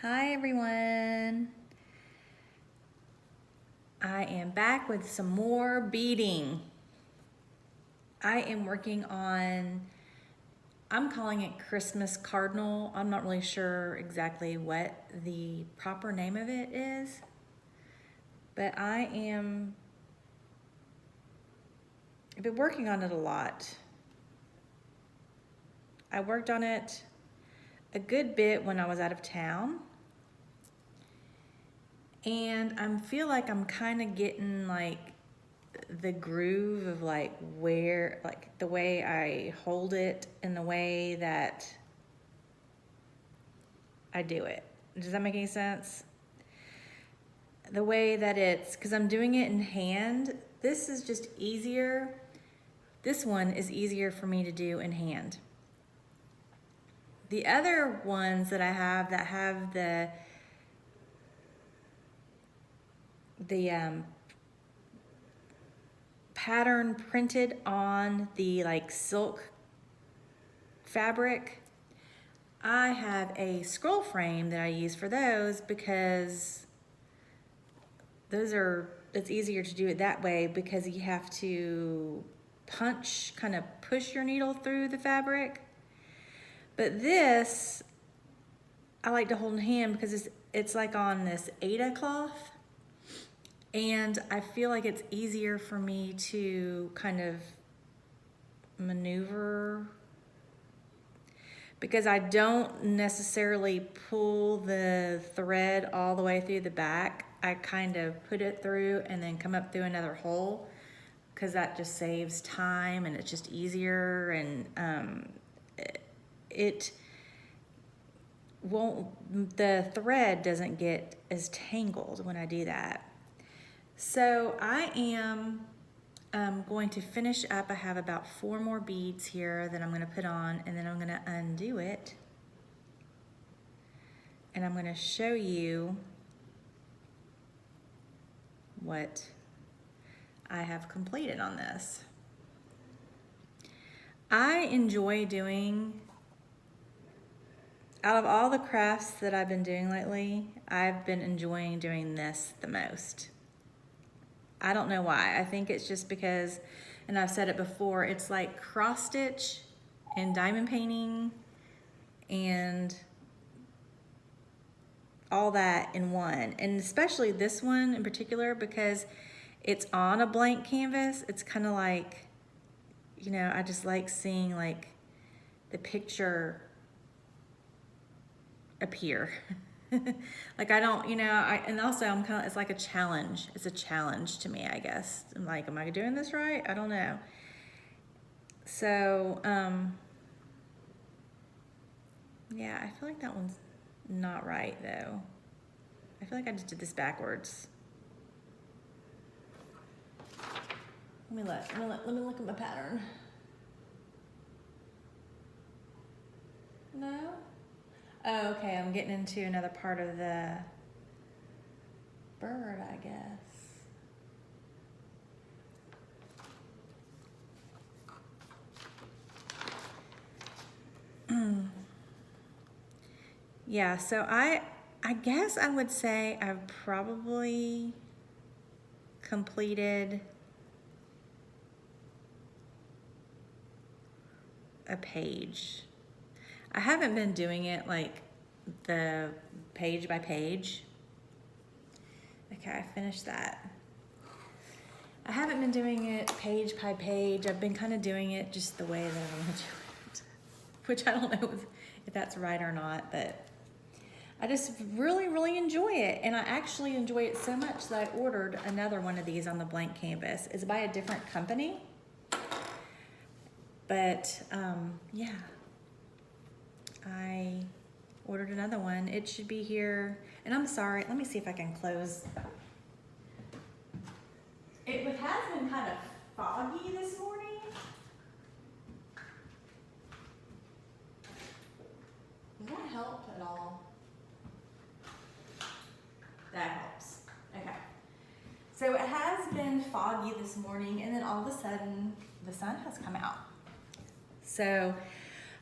Hi everyone. I am back with some more beading. I am working on, I'm calling it Christmas Cardinal. I'm not really sure exactly what the proper name of it is, but I've been working on it a lot. I worked on it a good bit when I was out of town. And I feel like I'm kind of getting like the groove of like where, like the way I hold it and the way that I do it. Does that make any sense? The way that it's, because I'm doing it in hand, this is just easier. This one is easier for me to do in hand. The other ones that I have that have the pattern printed on the like silk fabric, I have a scroll frame that I use for those because it's easier to do it that way because you have to punch, kind of push your needle through the fabric. But this, I like to hold in hand because it's like on this Aida cloth. And I feel like it's easier for me to kind of maneuver because I don't necessarily pull the thread all the way through the back. I kind of put it through and then come up through another hole because that just saves time and it's just easier, and it won't, the thread doesn't get as tangled when I do that. So I am going to finish up. I have about 4 more beads here that I'm going to put on, and then I'm going to undo it. And I'm going to show you what I have completed on this. I enjoy doing, out of all the crafts that I've been doing lately, I've been enjoying doing this the most. I don't know why. I think it's just because, and I've said it before, it's like cross stitch and diamond painting and all that in one. And especially this one in particular because it's on a blank canvas. It's kind of like, you know, I just like seeing like the picture appear. Like I don't, you know, and also I'm kind of, it's like a challenge. It's a challenge to me, I guess. I'm like, am I doing this right? I don't know. So, yeah, I feel like that one's not right though. I feel like I just did this backwards. Let me look at my pattern. No? Oh, okay, I'm getting into another part of the bird, I guess. Yeah, so I guess I would say I've probably completed a page. I haven't been doing it like the page by page. Okay, I finished that. I haven't been doing it page by page. I've been kind of doing it just the way that I want to do it, which I don't know if that's right or not, but I just really enjoy it. And I actually enjoy it so much that I ordered another one of these on the blank canvas. It's by a different company, but yeah, I ordered another one. It should be here, and I'm sorry, let me see if I can close. It has been kind of foggy this morning. Does that help at all? That helps. Okay. So it has been foggy this morning, and then all of a sudden the sun has come out. So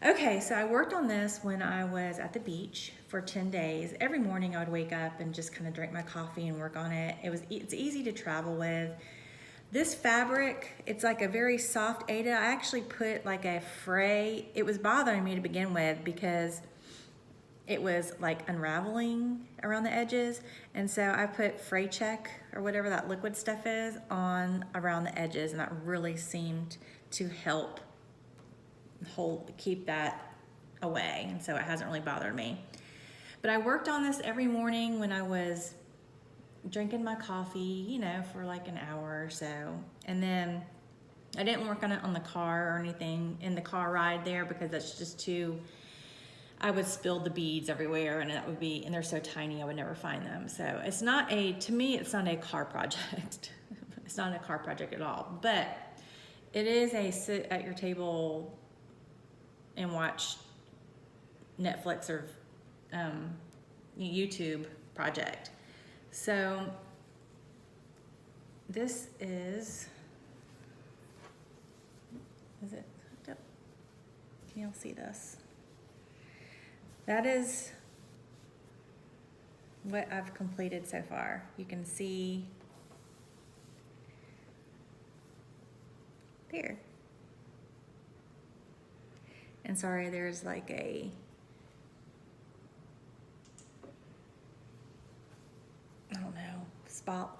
Okay, so I worked on this when I was at the beach for 10 days. Every morning I would wake up and just kind of drink my coffee and work on it. It's easy to travel with. This fabric, it's like a very soft Aida. I actually put like a fray. It was bothering me to begin with because it was like unraveling around the edges. And so I put fray check or whatever that liquid stuff is on around the edges, and that really seemed to help keep that away. And so it hasn't really bothered me. But I worked on this every morning when I was drinking my coffee, you know, for like an hour or so. And then I didn't work on it on the car or anything in the car ride there because that's just too, I would spill the beads everywhere, and that would be, and they're so tiny I would never find them. So it's not to me it's not a car project. It's not a car project at all, but it is a sit at your table and watch Netflix or YouTube project. So this is it? Yep. Can y'all see this? That is what I've completed so far. You can see there. And sorry, there's like a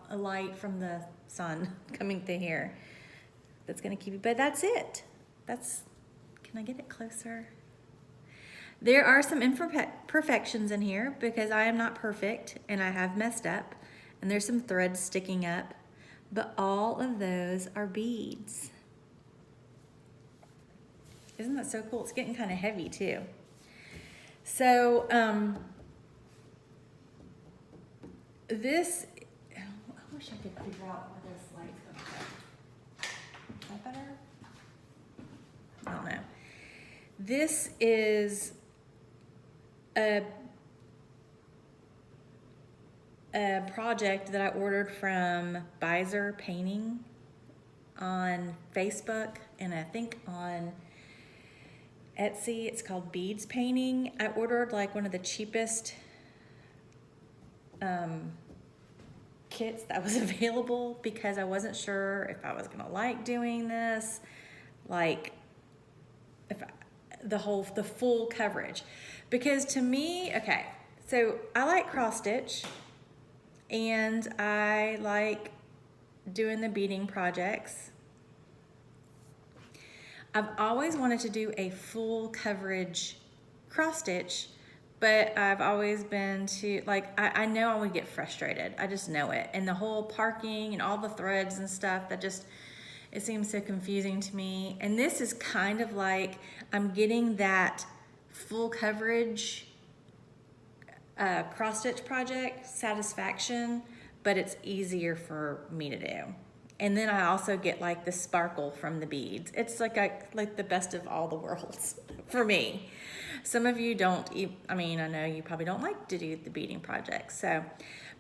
a light from the sun coming through here that's gonna keep you, but that's it. Can I get it closer? There are some imperfections in here because I am not perfect and I have messed up, and there's some threads sticking up, but all of those are beads. Isn't that so cool? It's getting kind of heavy too. So this, I wish I could figure out where this light's going to go. Is that better? I don't know. This is a project that I ordered from Bizer Painting on Facebook, and I think on Etsy it's called Beads Painting. I ordered like one of the cheapest kits that was available because I wasn't sure if I was gonna like doing this, like the full coverage. Because to me, okay, so I like cross stitch and I like doing the beading projects. I've always wanted to do a full coverage cross stitch, but I've always been I know I would get frustrated. I just know it. And the whole parking and all the threads and stuff, it seems so confusing to me. And this is kind of like I'm getting that full coverage cross stitch project satisfaction, but it's easier for me to do. And then I also get like the sparkle from the beads. It's like the best of all the worlds for me. Some of you don't, I know you probably don't like to do the beading projects. So,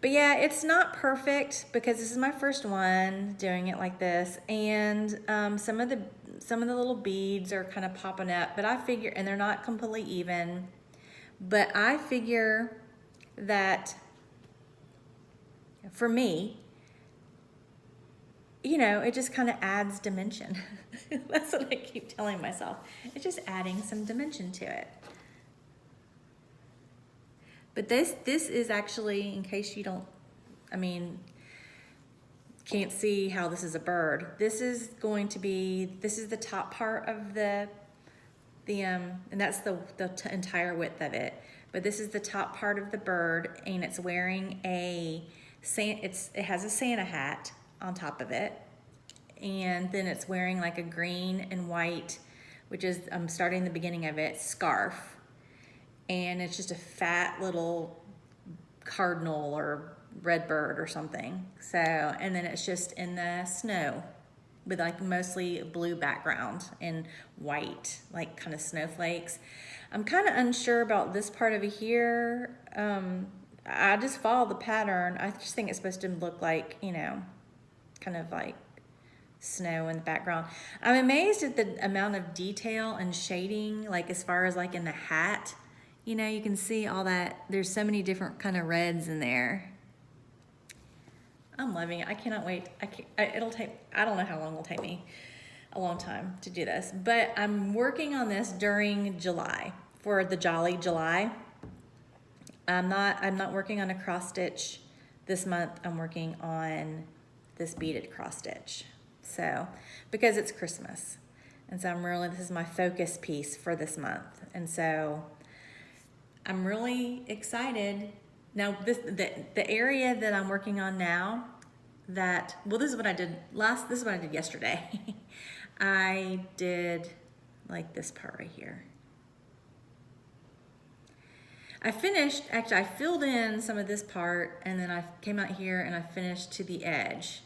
but yeah, it's not perfect because this is my first one doing it like this. And some of the little beads are kind of popping up, but I figure, and they're not completely even, but I figure that for me, you know, it just kind of adds dimension. That's what I keep telling myself. It's just adding some dimension to it. But this is actually, in case you can't see how this is a bird. This is the top part of the and that's the entire width of it. But this is the top part of the bird, and it's wearing it has a Santa hat on top of it, and then it's wearing like a green and white, which is starting the beginning of it, scarf, and it's just a fat little cardinal or red bird or something. So, and then it's just in the snow with like mostly blue background and white, like kind of snowflakes. I'm kind of unsure about this part over here. I just follow the pattern. I just think it's supposed to look like, you know, kind of like snow in the background. I'm amazed at the amount of detail and shading, like as far as like in the hat. You know, you can see all that. There's so many different kind of reds in there. I'm loving it. I cannot wait. It'll take, I don't know how long it'll take me. A long time to do this, but I'm working on this during July for the Jolly July. I'm not working on a cross stitch this month. I'm working on this beaded cross stitch. So, because it's Christmas. And so this is my focus piece for this month. And so I'm really excited. Now the area that I'm working on now, this is what I did yesterday. I did like this part right here. I filled in some of this part, and then I came out here and I finished to the edge.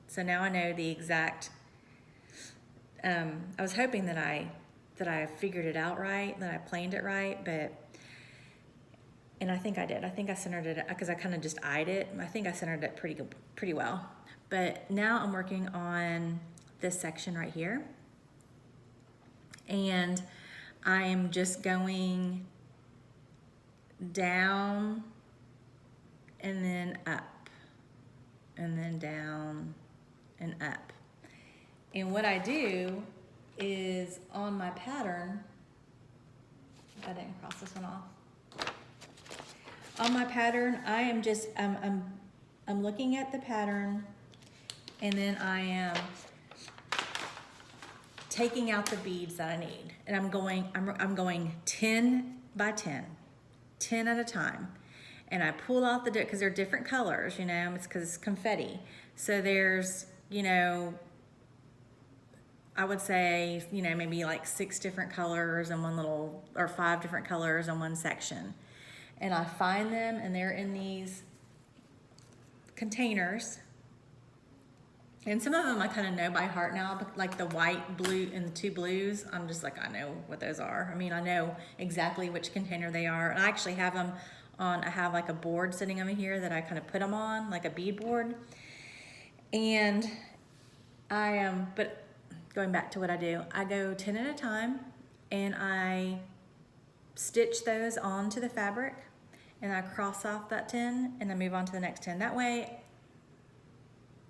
So now I know the exact, I was hoping that I figured it out right, that I planed it right, and I think I did. I think I centered it, because I kind of just eyed it. I think I centered it pretty well. But now I'm working on this section right here. And I'm just going down and then up and then down and up. And what I do is on my pattern, I didn't cross this one off. On my pattern, I am just, I'm looking at the pattern, and then I am taking out the beads that I need. And I'm going 10 by 10 at a time. And I pull out because they're different colors, you know, it's because it's confetti. So there's, you know, I would say, you know, maybe like 6 different colors in one little, or 5 different colors in one section. And I find them, and they're in these containers. And some of them I kind of know by heart now, but like the white, blue, and the 2 blues, I'm just like, I know what those are. I mean, I know exactly which container they are. And I actually have them on, I have like a board sitting over here that I kind of put them on, like a bead board. And but going back to what I do, I go 10 at a time, and I stitch those onto the fabric, and I cross off that 10, and I move on to the next 10. That way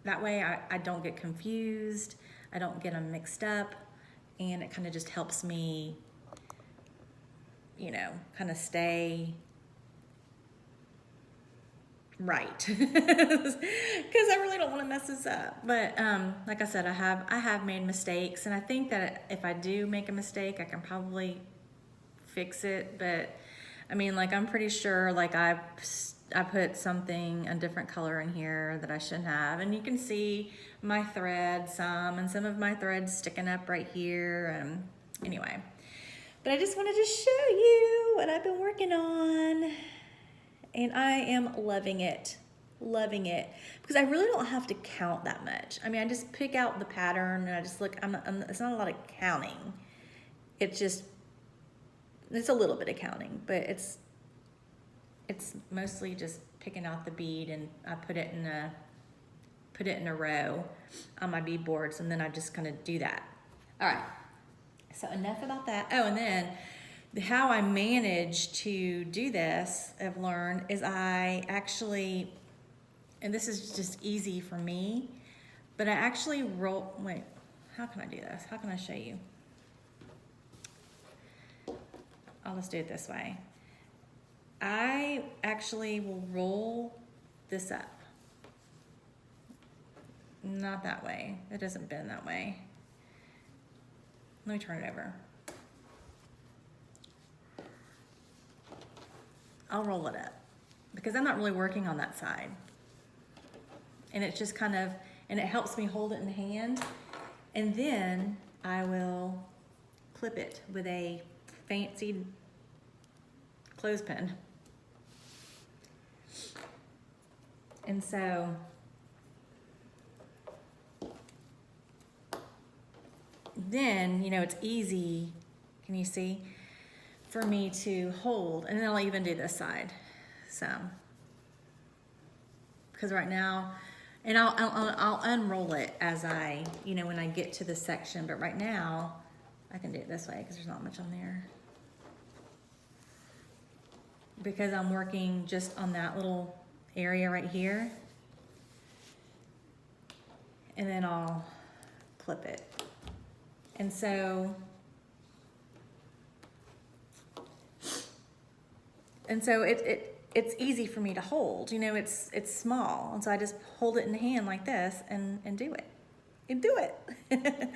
I don't get confused, I don't get them mixed up, and it kind of just helps me, you know, kind of stay right, because I really don't want to mess this up. But like I said, I have made mistakes, and I think that if I do make a mistake, I can probably fix it. But I mean, like, I'm pretty sure, like, I put something, a different color in here that I shouldn't have. And you can see my thread and some of my threads sticking up right here. Anyway, but I just wanted to show you what I've been working on. And I am loving it, because I really don't have to count that much. I mean, I just pick out the pattern, and I just look, it's not a lot of counting. It's a little bit of counting, but it's mostly just picking out the bead, and I put it in a row on my bead boards, and then I just kind of do that. All right, so enough about that. Oh, and then how I manage to do this, I've learned, is I actually, and this is just easy for me, but I actually wait, how can I do this? How can I show you? I'll just do it this way. I actually will roll this up. Not that way. It doesn't bend that way. Let me turn it over. I'll roll it up, because I'm not really working on that side. And it's just kind of, and it helps me hold it in the hand. And then I will clip it with a fancy clothespin. And so then, you know, it's easy, can you see, for me to hold. And then I'll even do this side. So, because right now, And I'll unroll it as I, you know, when I get to the section. But right now, I can do it this way because there's not much on there. Because I'm working just on that little area right here. And then I'll clip it. And so it's easy for me to hold, you know, it's small. And so I just hold it in the hand like this and do it. And do it.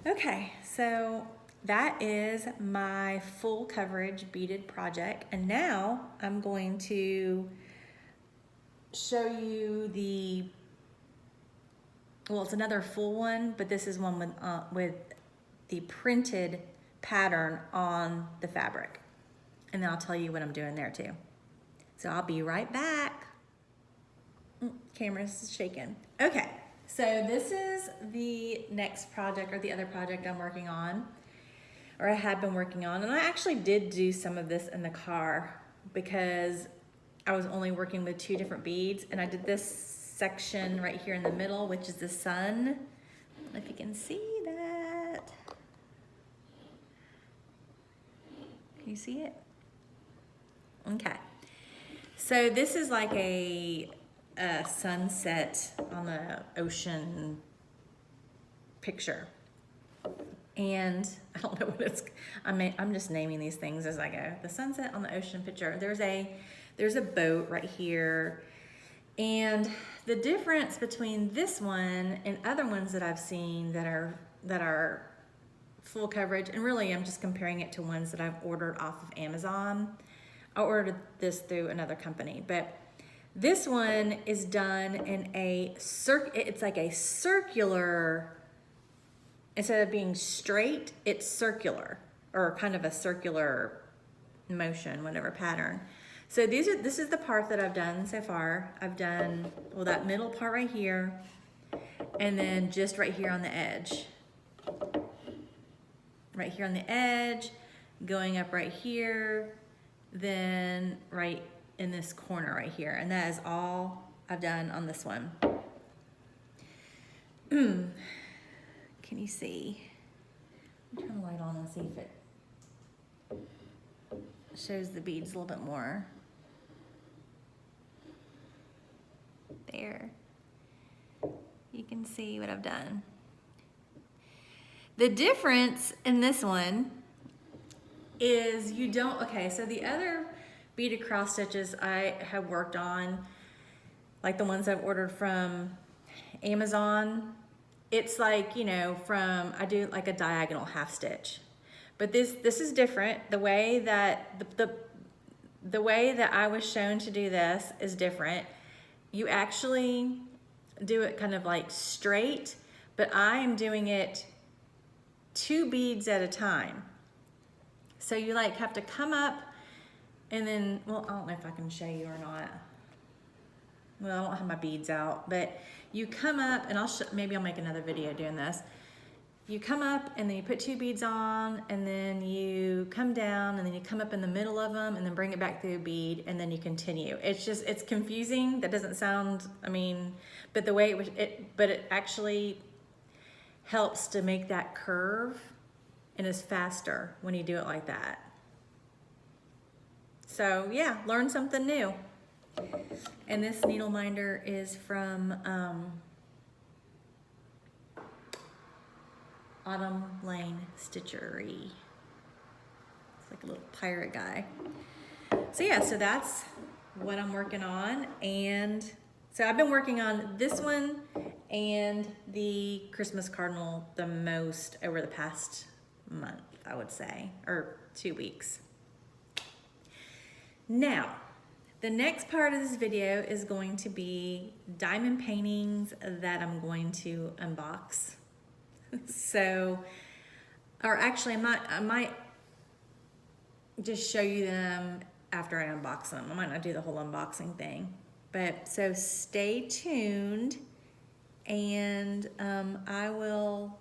Okay, so that is my full coverage beaded project. And now I'm going to show you well, it's another full one, but this is one with the printed pattern on the fabric. And then I'll tell you what I'm doing there too. So I'll be right back. Camera's shaking. Okay, so this is the next project, or the other project I'm working on, or I had been working on. And I actually did do some of this in the car because I was only working with 2 different beads, and I did this section right here in the middle, which is the sun. I don't know if you can see that. Can you see it? Okay. So this is like a sunset on the ocean picture. And I don't know what it's, I'm just naming these things as I go. The sunset on the ocean picture. There's a boat right here. And the difference between this one and other ones that I've seen that are full coverage, and really I'm just comparing it to ones that I've ordered off of Amazon. I ordered this through another company, but this one is done in it's like a circular, instead of being straight, it's circular, or kind of a circular motion, whatever pattern. So this is the part that I've done so far. I've done, well, that middle part right here, and then just right here on the edge. Right here on the edge, going up right here, then right in this corner right here. And that is all I've done on this one. Can you see? Turn the light on and see if it shows the beads a little bit more. There. You can see what I've done. The difference in this one is you don't, okay, so the other beaded cross stitches I have worked on, like the ones I've ordered from Amazon, it's like, you know, I do like a diagonal half stitch. But this is different. The way that the way that I was shown to do this is different. You actually do it kind of like straight, but I am doing it 2 beads at a time. So you like have to come up and then, well, I don't know if I can show you or not. Well, I don't have my beads out, but you come up, and maybe I'll make another video doing this. You come up and then you put 2 beads on, and then you come down, and then you come up in the middle of them, and then bring it back through a bead, and then you continue. It's confusing. That doesn't sound, I mean, but the way but it actually helps to make that curve, and is faster when you do it like that. So yeah, learn something new. And this needle minder is from Autumn Lane Stitchery. It's like a little pirate guy. So yeah, so that's what I'm working on. And so I've been working on this one and the Christmas Cardinal the most over the past month, I would say, or 2 weeks. Now, the next part of this video is going to be diamond paintings that I'm going to unbox. So, or actually I might just show you them after I unbox them. I might not do the whole unboxing thing. But so stay tuned, and I will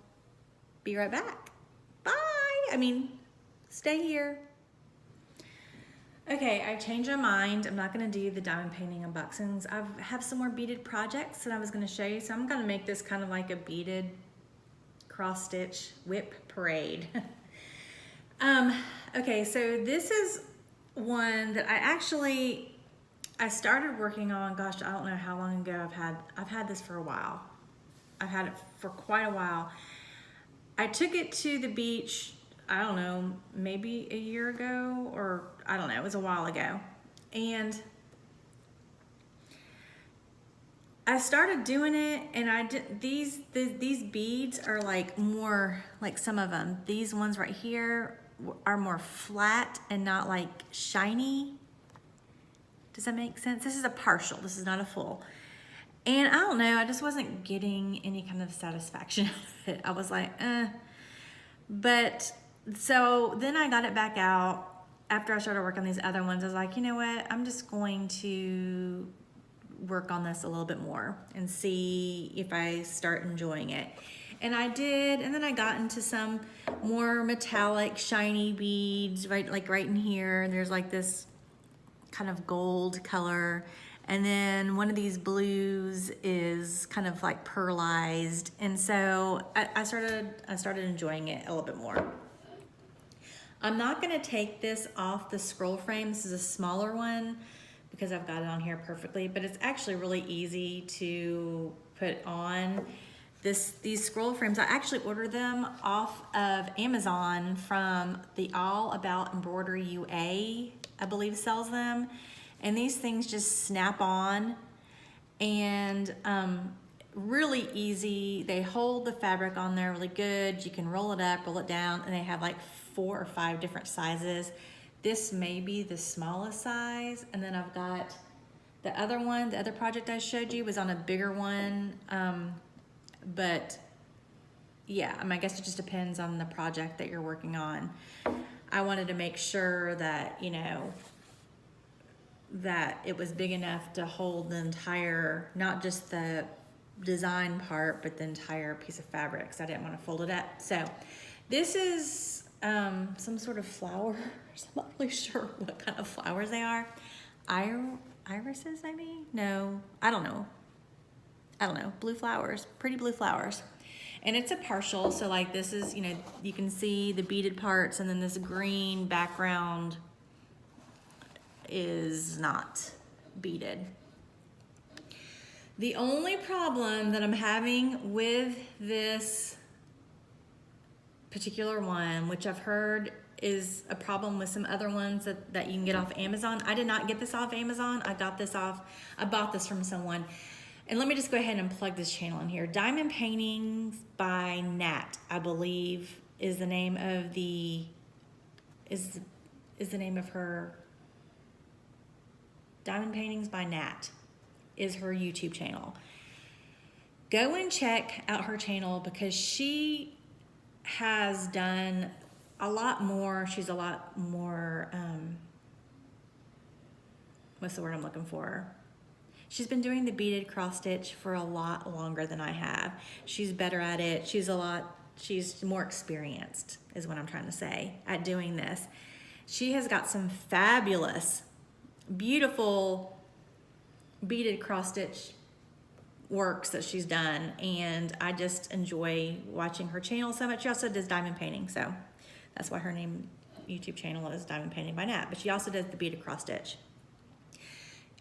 be right back. Bye. I mean, stay here. Okay, I changed my mind. I'm not gonna do the diamond painting unboxings. I have some more beaded projects that I was gonna show you. So I'm gonna make this kind of like a beaded cross stitch whip parade. Okay, so this is one that I started working on, gosh, I don't know how long ago I've had this for a while. I've had it for quite a while. I took it to the beach, I don't know, maybe a year ago, or I don't know, it was a while ago. And I started doing it, and I did these beads are like more like some of them. These ones right here are more flat and not like shiny. Does that make sense? This is a partial, this is not a full. And I don't know, I just wasn't getting any kind of satisfaction out of it. I was like, eh. But so then I got it back out after I started working on these other ones. I was like, you know what? I'm just going to work on this a little bit more and see if I start enjoying it. And I did, and then I got into some more metallic, shiny beads, right in here. And there's like this kind of gold color. And then one of these blues is kind of like pearlized. And so I started enjoying it a little bit more. I'm not gonna take this off the scroll frame. This is a smaller one because I've got it on here perfectly, but it's actually really easy to put on. These scroll frames, I actually ordered them off of Amazon from the All About Embroidery UA, I believe sells them. And these things just snap on, and really easy. They hold the fabric on there really good. You can roll it up, roll it down, and they have like 4 or 5 different sizes. This may be the smallest size, and then I've got the other one. The other project I showed you was on a bigger one, but yeah, I mean, I guess it just depends on the project that you're working on. I wanted to make sure that, you know, that it was big enough to hold the entire, not just the design part, but the entire piece of fabric, so I didn't want to fold it up. So this is some sort of flowers. I'm not really sure what kind of flowers they are. Irises, I mean? No, I don't know. Blue flowers, pretty blue flowers. And it's a partial, so like this is, you know, you can see the beaded parts, and then this green background is not beaded. The only problem that I'm having with this particular one, which I've heard is a problem with some other ones that you can get off Amazon. I did not get this off Amazon. I bought this from someone. And let me just go ahead and plug this channel in here. Diamond Paintings by Nat, I believe, is the name of her. Diamond Paintings by Nat is her YouTube channel. Go and check out her channel because she has done a lot more. She's a lot more, what's the word I'm looking for? She's been doing the beaded cross stitch for a lot longer than I have. She's better at it. She's more experienced is what I'm trying to say at doing this. She has got some fabulous, beautiful beaded cross stitch works that she's done, and I just enjoy watching her channel so much. She also does diamond painting, so that's why her YouTube channel is Diamond Painting by Nat, but she also does the beaded cross stitch.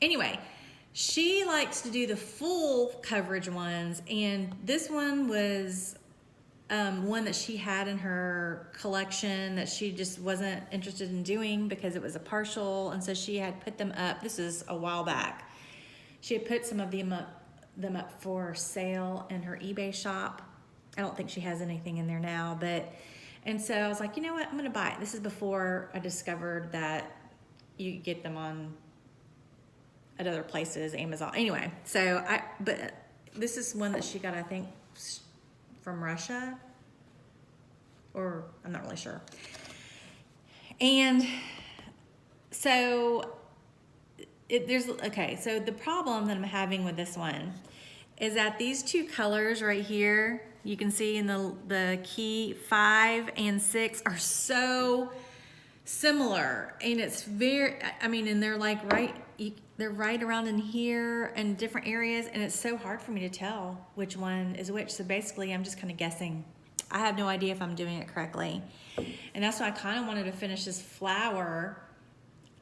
Anyway, she likes to do the full coverage ones, and this one was one that she had in her collection that she just wasn't interested in doing because it was a partial, and so she had put them up. This is a while back. She had put some of them up for sale in her eBay shop. I don't think she has anything in there now, and so I was like, you know what, I'm gonna buy it. This is before I discovered that you could get them at other places, Amazon. Anyway, but this is one that she got, I think, from Russia, or I'm not really sure. And so so the problem that I'm having with this one is that these 2 colors right here, you can see in the key 5 and 6 are so similar, and it's very, I mean, and they're like they're right around in here and different areas, and it's so hard for me to tell which one is which. So basically I'm just kind of guessing. I have no idea if I'm doing it correctly. And that's why I kind of wanted to finish this flower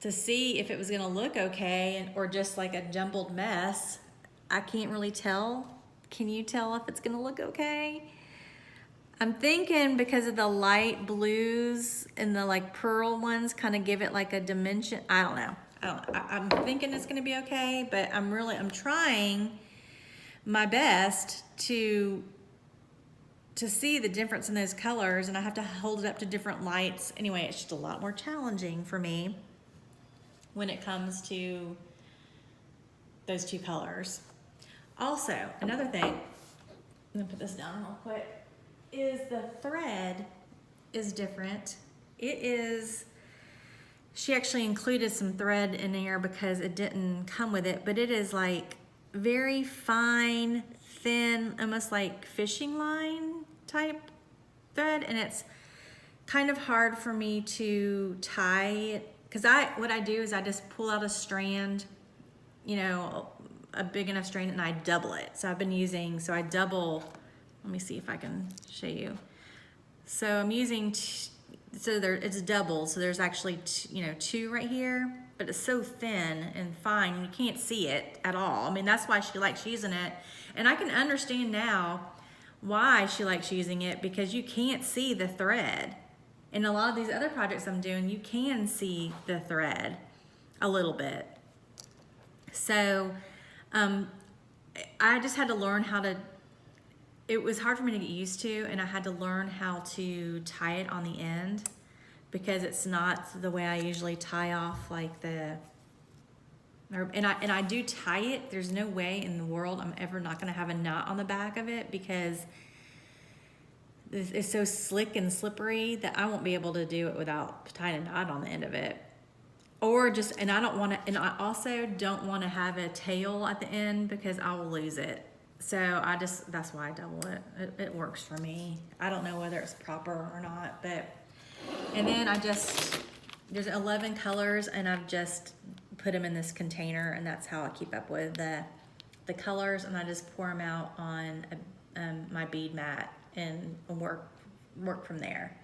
to see if it was gonna look okay or just like a jumbled mess. I can't really tell. Can you tell if it's gonna look okay? I'm thinking because of the light blues and the like pearl ones kind of give it like a dimension. I don't know. I'm thinking it's gonna be okay, but I'm trying my best to see the difference in those colors, and I have to hold it up to different lights. Anyway, it's just a lot more challenging for me when it comes to those two colors. Also, another thing, I'm gonna put this down real quick, is the thread is different. It is, she actually included some thread in there because it didn't come with it, but it is like very fine, thin, almost like fishing line type thread, and it's kind of hard for me to tie it, because what I do is I just pull out a strand, you know, a big enough strand, and I double it. So I've been using, so I double, let me see if I can show you. So I'm using, so there, it's double, so there's actually two right here, but it's so thin and fine, you can't see it at all. I mean, that's why she likes using it. And I can understand now why she likes using it, because you can't see the thread. In a lot of these other projects I'm doing, you can see the thread a little bit. So I just had to learn how to, it was hard for me to get used to, and I had to learn how to tie it on the end, because it's not the way I usually tie off like the, and I do tie it. There's no way in the world I'm ever not gonna have a knot on the back of it, because it's so slick and slippery that I won't be able to do it without tying a knot on the end of it. Or just, and I don't want to, and I also don't want to have a tail at the end, because I will lose it. So I just, that's why I double it. It works for me. I don't know whether it's proper or not, but, and then I just, there's 11 colors, and I've just put them in this container, and that's how I keep up with the colors, and I just pour them out on my bead mat and work from there.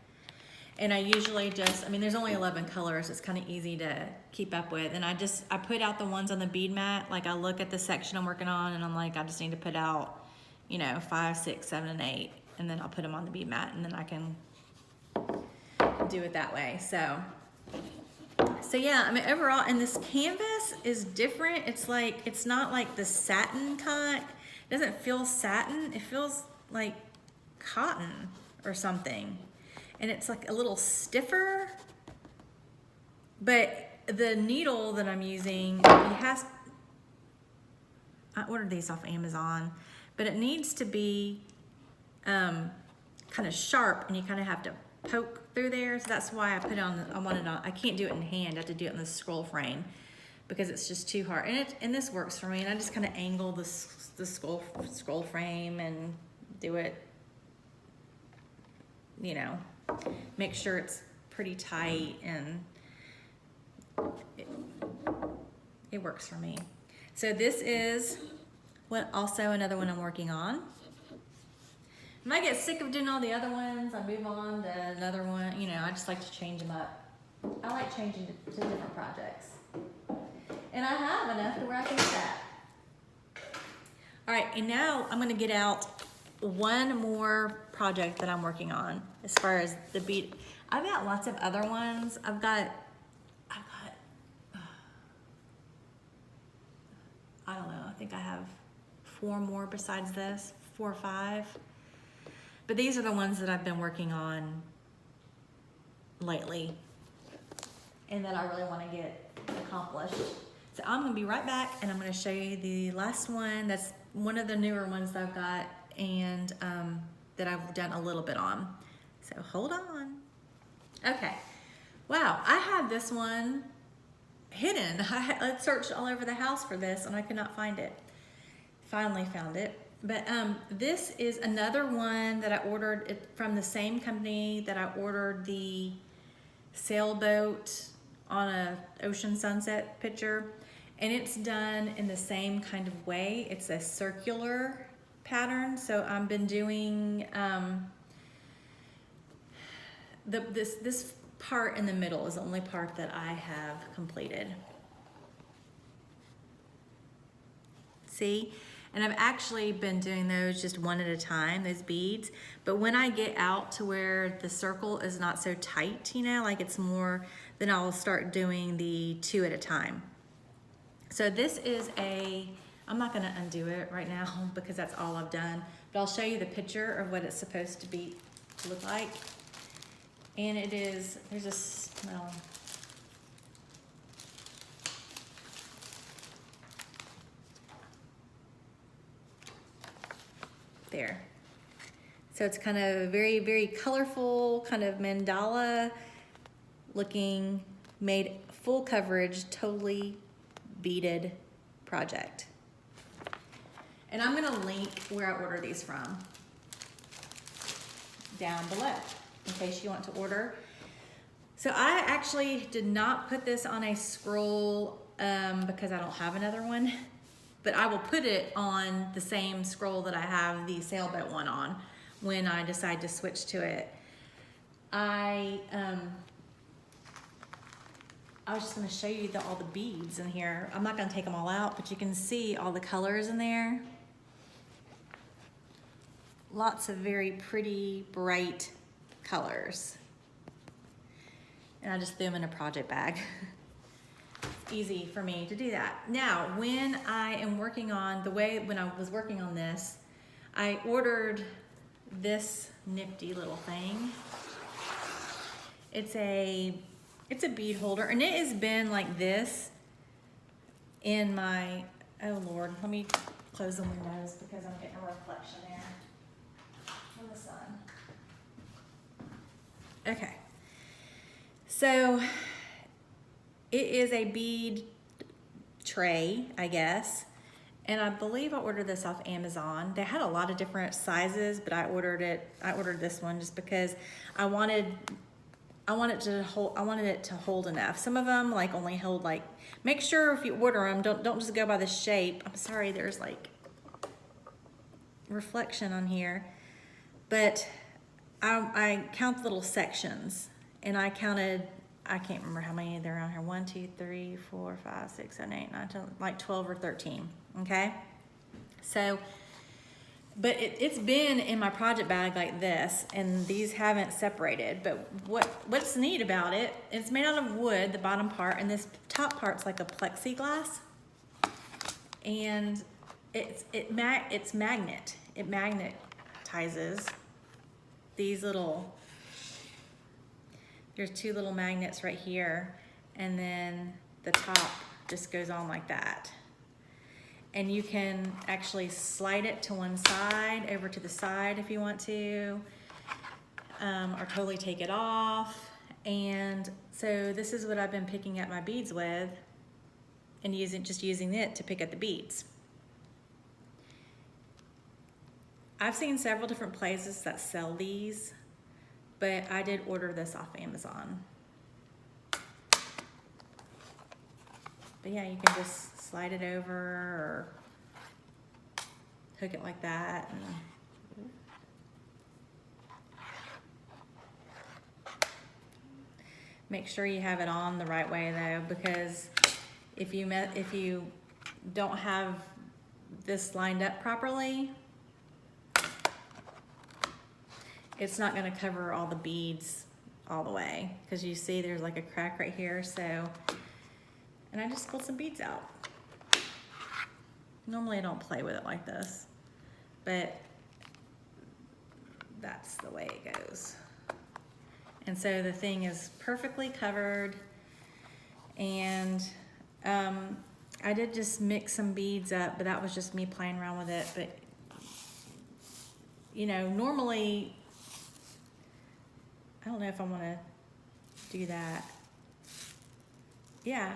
And I usually just, I mean, there's only 11 colors. It's kind of easy to keep up with. And I put out the ones on the bead mat. Like, I look at the section I'm working on, and I'm like, I just need to put out, 5, 6, 7, and 8. And then I'll put them on the bead mat, and then I can do it that way. So yeah, I mean, overall, and this canvas is different. It's like, it's not like the satin kind. It doesn't feel satin. It feels like cotton or something. And it's like a little stiffer, but the needle that I'm using, I ordered these off Amazon, but it needs to be kind of sharp, and you kind of have to poke through there. So that's why I put it on, I can't do it in hand. I have to do it in the scroll frame, because it's just too hard. And this works for me. And I just kind of angle the scroll frame and do it, make sure it's pretty tight, and it works for me. So this is also another one I'm working on. When I get sick of doing all the other ones, I move on to another one. I just like to change them up. I like changing to different projects. And I have enough to where I can do that. All right, and now I'm gonna get out one more project that I'm working on as far as the bead. I've got lots of other ones. I've got I don't know, I think I have 4 more besides this, 4 or 5. But these are the ones that I've been working on lately and that I really want to get accomplished. So I'm gonna be right back, and I'm gonna show you the last one. That's one of the newer ones that I've got, and that I've done a little bit on. So hold on. Okay, wow, I had this one hidden. I searched all over the house for this, and I could not find it. Finally found it. But this is another one that I ordered from the same company that I ordered the sailboat on a ocean sunset picture, and it's done in the same kind of way. It's a circular pattern, so I've been doing this part in the middle is the only part that I have completed. See? And I've actually been doing those just one at a time, those beads. But when I get out to where the circle is not so tight, you know, like it's more, then I'll start doing the 2 at a time. So this is I'm not gonna undo it right now because that's all I've done, but I'll show you the picture of what it's supposed to look like. And it is, there's a smell. There. So it's kind of very, very colorful, kind of mandala looking, made full coverage, totally beaded project. And I'm gonna link where I order these from down below in case you want to order. So I actually did not put this on a scroll because I don't have another one. But I will put it on the same scroll that I have the sailboat one on when I decide to switch to it. I was just gonna show you all the beads in here. I'm not gonna take them all out, but you can see all the colors in there. Lots of very pretty, bright colors. And I just threw them in a project bag. Easy for me to do that. Now, when I am working on when I was working on this, I ordered this nifty little thing. It's a bead holder, and it has been like this in my, oh Lord, let me close the windows because I'm getting a reflection there from the sun. Okay, so it is a bead tray, I guess. And I believe I ordered this off Amazon. They had a lot of different sizes, but I ordered this one just because I wanted it to hold enough. Some of them like only hold like, make sure if you order them, don't just go by the shape. I'm sorry, there's like reflection on here. But I count the little sections, and I counted, I can't remember how many there are on here. 1, 2, 3, 4, 5, 6, 7, 8, 9, 10, like 12 or 13, okay? So, but it's been in my project bag like this, and these haven't separated. But what's neat about it, it's made out of wood, the bottom part, and this top part's like a plexiglass. And it magnetizes these little, there's 2 little magnets right here, and then the top just goes on like that. And you can actually slide it to one side, over to the side if you want to, or totally take it off. And so this is what I've been picking up my beads with, and just using it to pick up the beads. I've seen several different places that sell these, but I did order this off Amazon. But yeah, you can just slide it over or hook it like that. And make sure you have it on the right way though, because if you don't have this lined up properly, it's not going to cover all the beads all the way, because you see there's like a crack right here. So, and I just pulled some beads out. Normally I don't play with it like this, but that's the way it goes. And so the thing is perfectly covered, and I did just mix some beads up, but that was just me playing around with it. But you know, normally, I don't know if I want to do that. Yeah,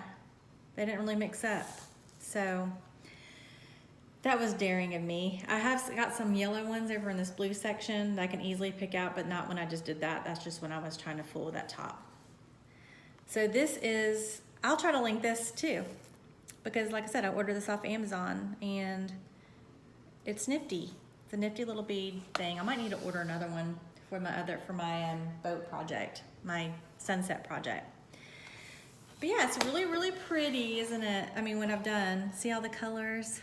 they didn't really mix up. So that was daring of me. I have got some yellow ones over in this blue section that I can easily pick out, but not when I just did that. That's just when I was trying to fool that top. So this is, I'll try to link this too, because like I said, I ordered this off Amazon and it's nifty. It's a nifty little bead thing. I might need to order another one for my boat project, my sunset project. But yeah, it's really, really pretty, isn't it? I mean, when I'm done, see all the colors?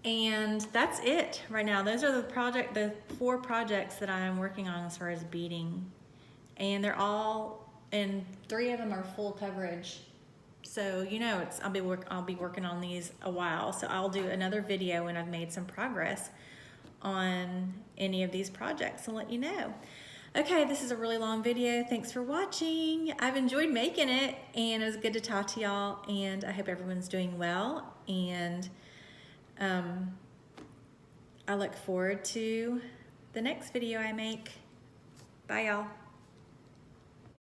And that's it right now. Those are the 4 projects that I'm working on as far as beading. And they're all, and 3 of them are full coverage. So, you know, I'll be working on these a while. So I'll do another video when I've made some progress on any of these projects and let you know. Okay, this is a really long video. Thanks for watching. I've enjoyed making it and it was good to talk to y'all, and I hope everyone's doing well, and I look forward to the next video I make. Bye y'all.